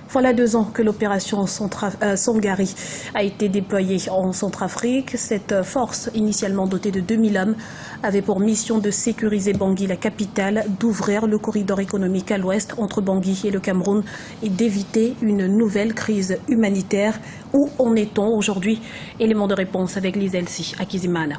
Voilà 2 ans que l'opération Sangari a été déployée en Centrafrique. Cette force, initialement dotée de 2000 hommes, avait pour mission de sécuriser Bangui, la capitale, d'ouvrir le corridor économique à l'ouest entre Bangui et le Cameroun et d'éviter une nouvelle crise humanitaire. Où en est-on aujourd'hui? Élément de réponse avec Lise Elsi à Kizimana.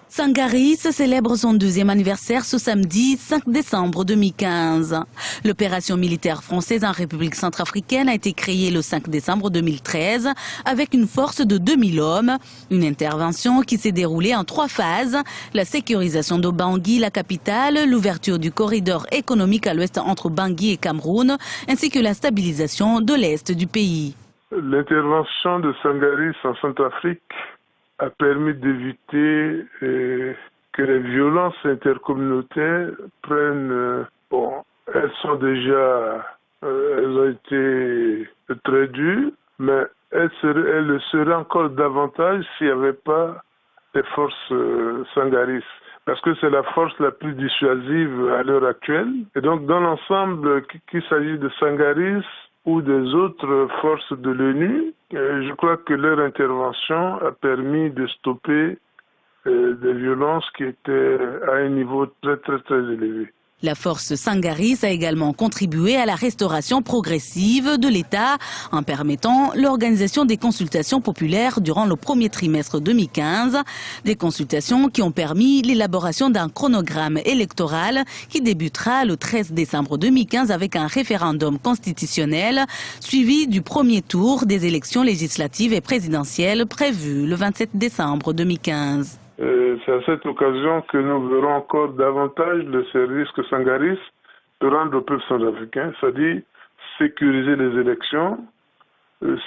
Sangaris célèbre son 2e anniversaire ce samedi 5 décembre 2015. L'opération militaire française en République centrafricaine a été créée le 5 décembre 2013 avec une force de 2000 hommes. Une intervention qui s'est déroulée en 3 phases. La sécurisation de Bangui, la capitale, l'ouverture du corridor économique à l'ouest entre Bangui et Cameroun, ainsi que la stabilisation de l'est du pays. L'intervention de Sangaris en Centrafrique a permis d'éviter que les violences intercommunautaires prennent... elles sont déjà... elles ont été très dures, mais elles le seraient encore davantage s'il n'y avait pas les forces Sangaris. Parce que c'est la force la plus dissuasive à l'heure actuelle. Et donc, dans l'ensemble, qu'il s'agisse de Sangaris ou des autres forces de l'ONU, je crois que leur intervention a permis de stopper des violences qui étaient à un niveau très élevé. La force Sangaris a également contribué à la restauration progressive de l'État en permettant l'organisation des consultations populaires durant le premier trimestre 2015. Des consultations qui ont permis l'élaboration d'un chronogramme électoral qui débutera le 13 décembre 2015 avec un référendum constitutionnel suivi du premier tour des élections législatives et présidentielles prévues le 27 décembre 2015. C'est à cette occasion que nous verrons encore davantage le service que Sangaris peut rendre au peuple centrafricain, c'est-à-dire sécuriser les élections,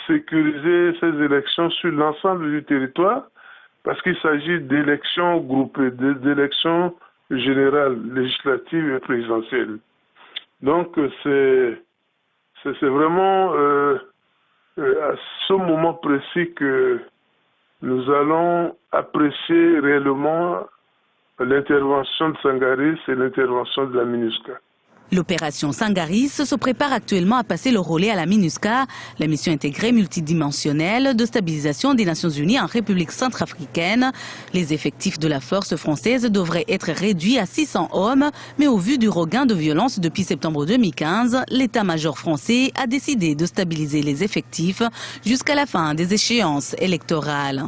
sécuriser ces élections sur l'ensemble du territoire, parce qu'il s'agit d'élections groupées, d'élections générales, législatives et présidentielles. Donc c'est vraiment à ce moment précis que nous allons apprécier réellement l'intervention de Sangaris et l'intervention de la MINUSCA. L'opération Sangaris se prépare actuellement à passer le relais à la MINUSCA, la mission intégrée multidimensionnelle de stabilisation des Nations Unies en République centrafricaine. Les effectifs de la force française devraient être réduits à 600 hommes, mais au vu du regain de violence depuis septembre 2015, l'état-major français a décidé de stabiliser les effectifs jusqu'à la fin des échéances électorales.